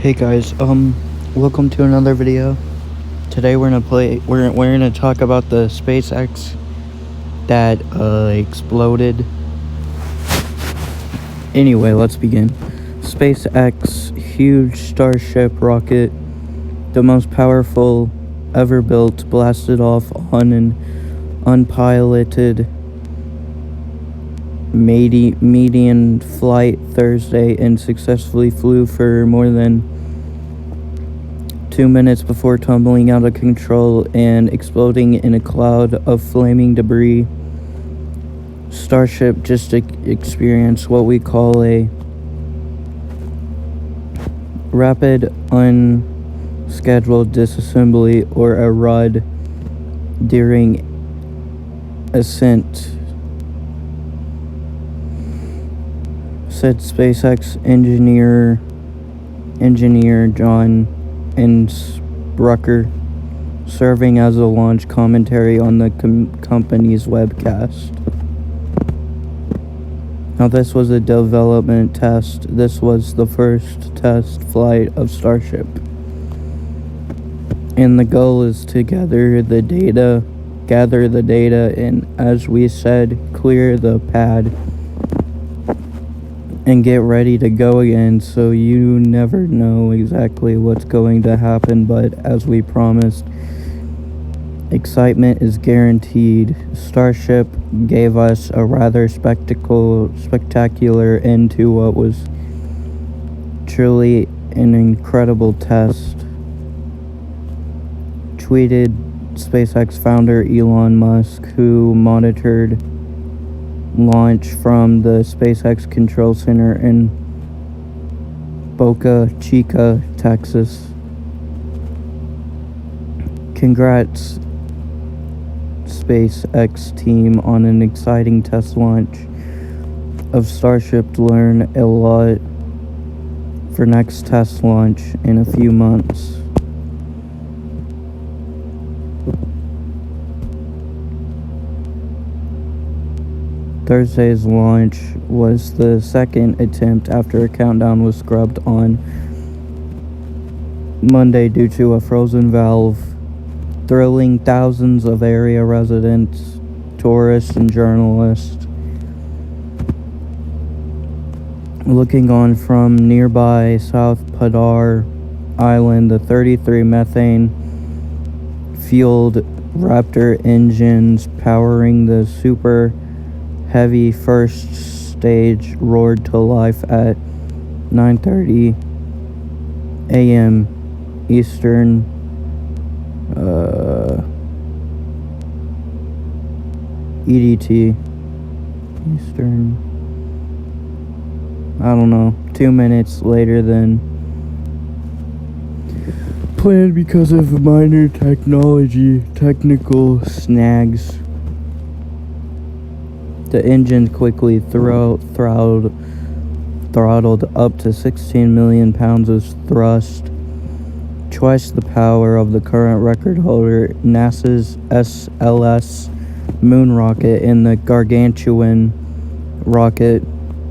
Hey guys, welcome to another video. Today we're gonna talk about the SpaceX that exploded. Anyway, let's begin. SpaceX huge Starship rocket, the most powerful ever built, blasted off on an unpiloted median flight Thursday and successfully flew for more than 2 minutes before tumbling out of control and exploding in a cloud of flaming debris. Starship just experienced what we call a rapid unscheduled disassembly, or a RUD, during ascent, said SpaceX engineer John Brucker, serving as a launch commentary on the company's webcast. Now, this was a development test. This was the first test flight of Starship, and the goal is to gather the data, and, as we said, clear the pad and get ready to go again. So you never know exactly what's going to happen, but as we promised, excitement is guaranteed. Starship gave us a rather spectacular end to what was truly an incredible test, tweeted SpaceX founder Elon Musk, who monitored launch from the SpaceX Control Center in Boca Chica, Texas. Congrats, SpaceX team, on an exciting test launch of Starship. Learn a lot for next test launch in a few months. Thursday's launch was the second attempt after a countdown was scrubbed on Monday due to a frozen valve, thrilling thousands of area residents, tourists, and journalists. Looking on from nearby South Padar Island, the 33 methane-fueled Raptor engines powering the super heavy first stage roared to life at 9:30 a.m. Eastern EDT. Eastern, I don't know, 2 minutes later than planned because of minor technical snags. The engine quickly throttled up to 16 million pounds of thrust, twice the power of the current record holder, NASA's SLS moon rocket, and the gargantuan rocket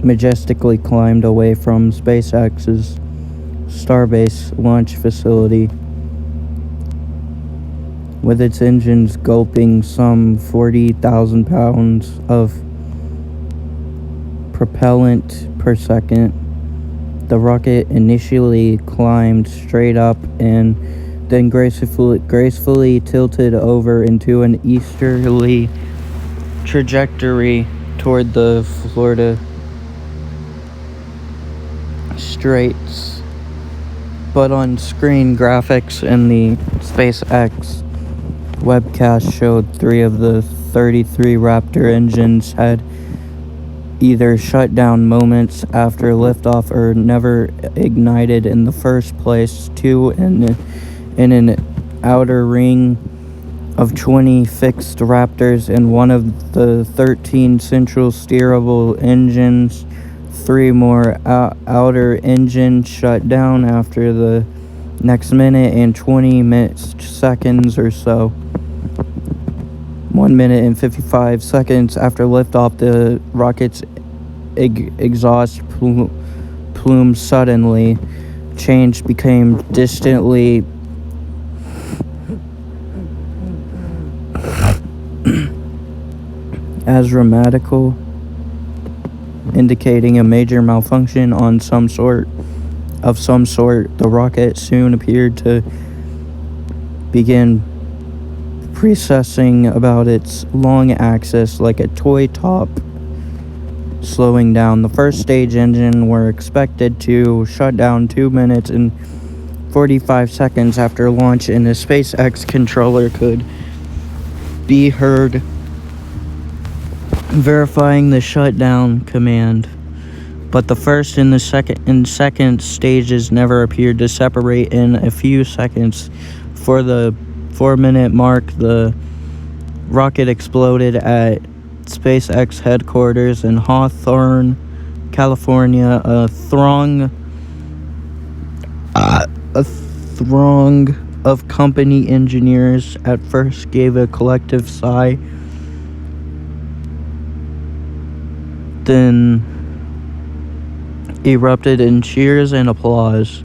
majestically climbed away from SpaceX's Starbase launch facility, with its engines gulping some 40,000 pounds of propellant per second. The rocket initially climbed straight up and then gracefully tilted over into an easterly trajectory toward the Florida Straits. But on-screen graphics in the SpaceX webcast showed 3 of the 33 Raptor engines had either shut down moments after liftoff or never ignited in the first place. 2 in an outer ring of 20 fixed Raptors, and 1 of the 13 central steerable engines. 3 more outer engines shut down after the next minute and 20 seconds or so. 1 minute and 55 seconds after liftoff, the rocket's exhaust plume suddenly change became distantly astronomical, indicating a major malfunction on some sort. The rocket soon appeared to begin precessing about its long axis like a toy top, slowing down. The first stage engine were expected to shut down 2 minutes and 45 seconds after launch, and the SpaceX controller could be heard verifying the shutdown command. But the first and second stages never appeared to separate. In a few seconds for the 4-minute mark, the rocket exploded at SpaceX headquarters in Hawthorne, California. A throng of company engineers at first gave a collective sigh, then erupted in cheers and applause.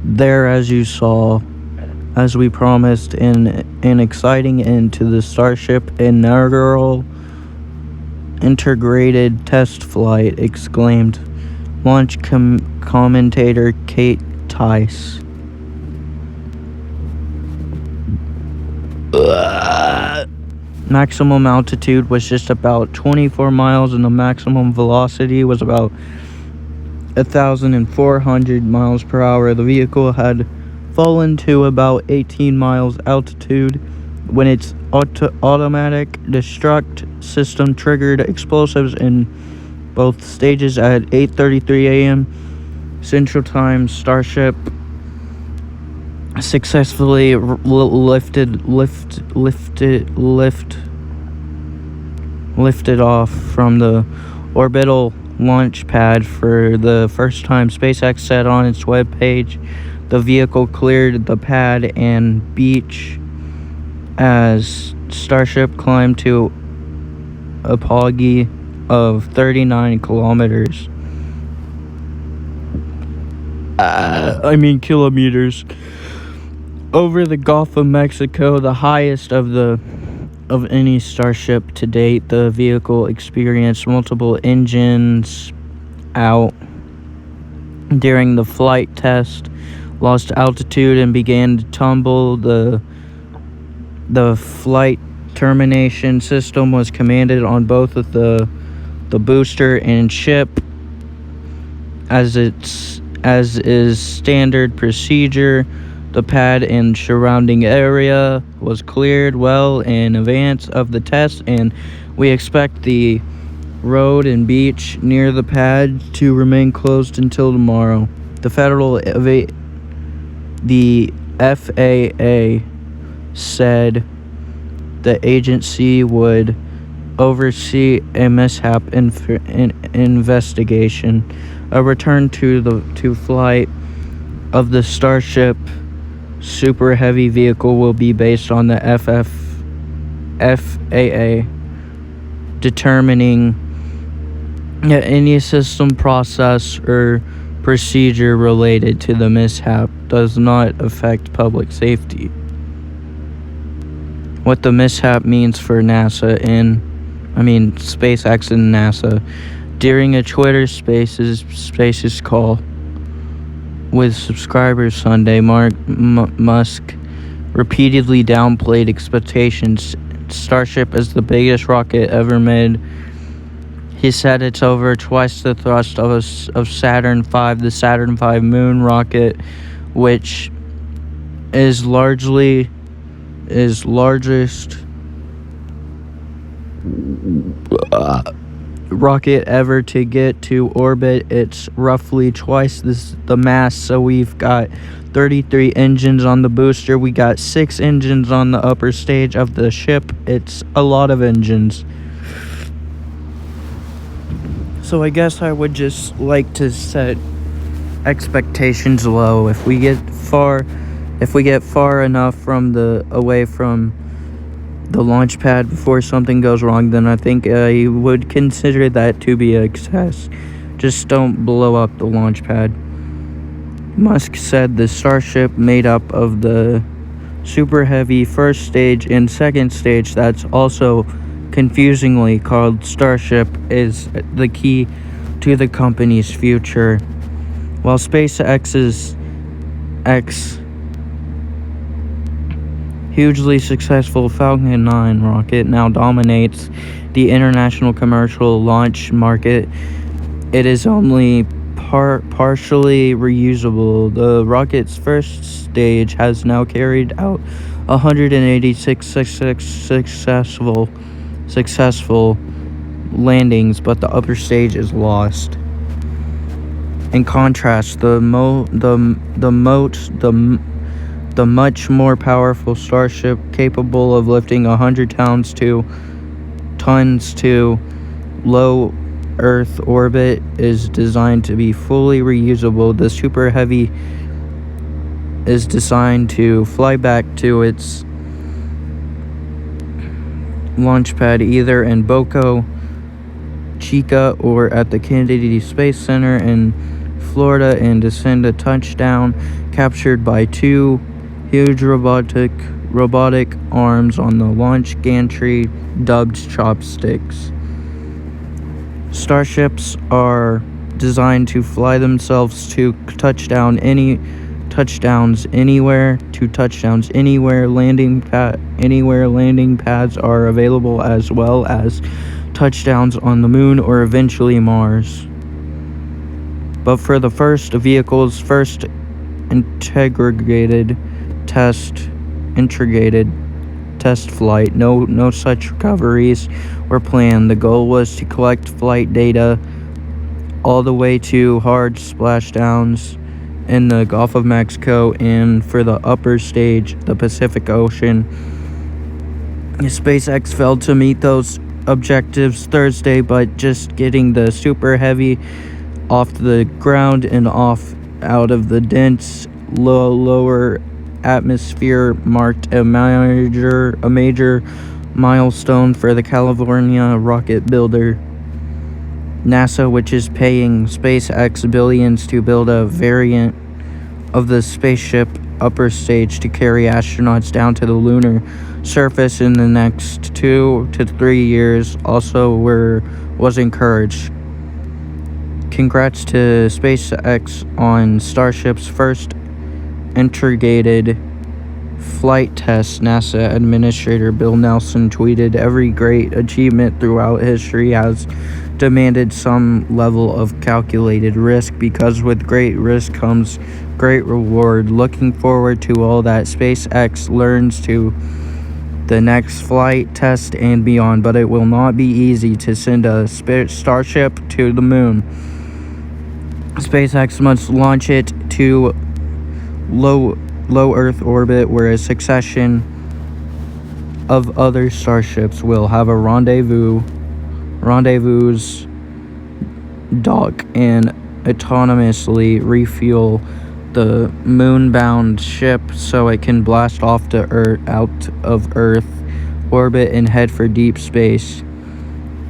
There, as you saw, as we promised, an exciting end to the Starship inaugural integrated test flight, exclaimed launch commentator Kate Tice. Maximum altitude was just about 24 miles and the maximum velocity was about 1,400 miles per hour. The vehicle had fallen to about 18 miles altitude when its automatic destruct system triggered explosives in both stages at 8:33 a.m. Central Time. Starship successfully lifted off from the orbital launch pad for the first time. SpaceX said on its webpage the vehicle cleared the pad and beach as Starship climbed to a apogee of 39 kilometers. Kilometers. Over the Gulf of Mexico, the highest of any Starship to date. The vehicle experienced multiple engines out during the flight test, lost altitude and began to tumble. The flight termination system was commanded on both of the booster and ship, as is standard procedure. The pad and surrounding area was cleared well in advance of the test, and we expect the road and beach near the pad to remain closed until tomorrow. The FAA said the agency would oversee a mishap investigation. A return to flight of the Starship Super Heavy vehicle will be based on the FAA determining that any system process or procedure related to the mishap does not affect public safety. What the mishap means for SpaceX and NASA. During a Twitter Spaces call with subscribers Sunday, Musk repeatedly downplayed expectations. Starship is the biggest rocket ever made. He said it's over twice the thrust of Saturn V, the Saturn V moon rocket, which is largest rocket ever to get to orbit. It's roughly twice the mass. So we've got 33 engines on the booster. We got 6 engines on the upper stage of the ship. It's a lot of engines. So I guess I would just like to set expectations low. If we get far enough away from the launch pad before something goes wrong, then I think I would consider that to be a success. Just don't blow up the launch pad. Musk said the Starship, made up of the Super Heavy first stage and second stage, that's also confusingly called Starship, is the key to the company's future. While SpaceX's hugely successful Falcon 9 rocket now dominates the international commercial launch market, it is only partially reusable. The rocket's first stage has now carried out 186 successful landings, but the upper stage is lost. In contrast, the much more powerful Starship, capable of lifting 100 tons to low Earth orbit, is designed to be fully reusable. The Super Heavy is designed to fly back to its launch pad either in Boca Chica or at the Kennedy Space Center in Florida and descend a touchdown captured by two huge robotic arms on the launch gantry dubbed chopsticks. Starships are designed to fly themselves to touchdowns anywhere. Landing pads are available, as well as touchdowns on the moon or eventually Mars. But for the first vehicle's first integrated test flight, no such recoveries were planned. The goal was to collect flight data all the way to hard splashdowns in the Gulf of Mexico, and for the upper stage, the Pacific Ocean. SpaceX failed to meet those objectives Thursday, but just getting the Super Heavy off the ground and out of the dense lower atmosphere marked a major milestone for the California rocket builder. NASA, which is paying SpaceX billions to build a variant of the spaceship upper stage to carry astronauts down to the lunar surface in the next 2 to 3 years, also was encouraged. Congrats to SpaceX on Starship's first integrated flight test, NASA Administrator Bill Nelson tweeted. Every great achievement throughout history has demanded some level of calculated risk, because with great risk comes great reward. Looking forward to all that SpaceX learns to the next flight test and beyond, but it will not be easy to send a Starship to the moon. SpaceX must launch it to low Earth orbit, where a succession of other Starships will have a rendezvous, dock, and autonomously refuel the moon-bound ship so it can blast off to out of Earth orbit and head for deep space.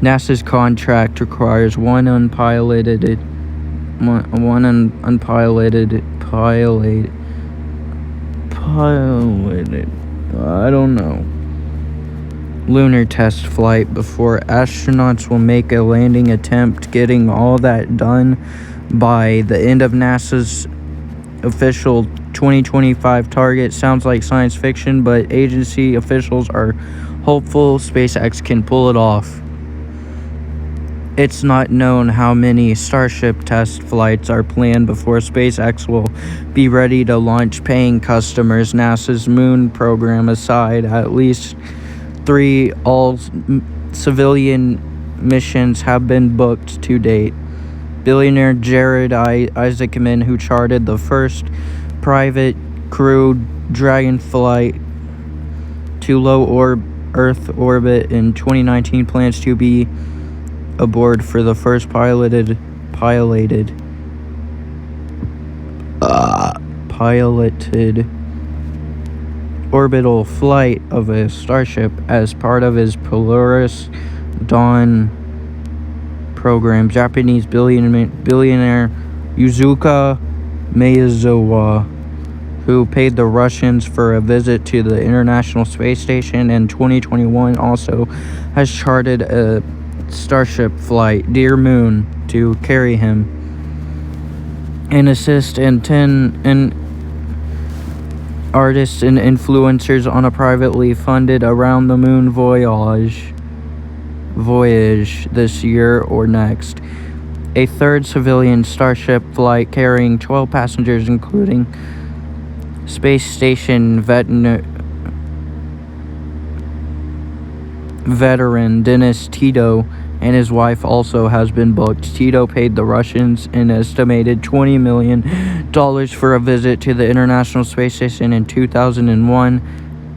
NASA's contract requires one unpiloted lunar test flight before astronauts will make a landing attempt. Getting all that done by the end of NASA's official 2025 target sounds like science fiction, but agency officials are hopeful SpaceX can pull it off. It's not known how many Starship test flights are planned before SpaceX will be ready to launch paying customers. NASA's moon program aside, at least 3 all-civilian missions have been booked to date. Billionaire Jared Isaacman, who charted the first private crew Dragon flight to low Earth orbit in 2019, plans to be aboard for the first piloted orbital flight of a Starship as part of his Polaris Dawn program. Japanese billionaire Yuzuka Mazowa, who paid the Russians for a visit to the International Space Station in 2021, also has chartered a Starship flight, Dear Moon, to carry him and assist in 10 artists and influencers on a privately funded around-the-moon voyage this year or next. A third civilian Starship flight carrying 12 passengers, including space station veteran Dennis Tito and his wife, also has been booked. Tito paid the Russians an estimated $20 million for a visit to the International Space Station in 2001,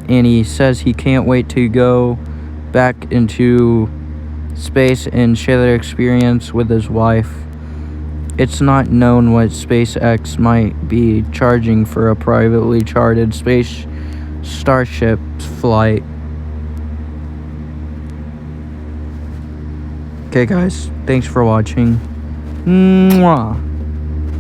and he says he can't wait to go back into space and share their experience with his wife. It's not known what SpaceX might be charging for a privately chartered space Starship flight. Okay guys, thanks for watching. Mwah.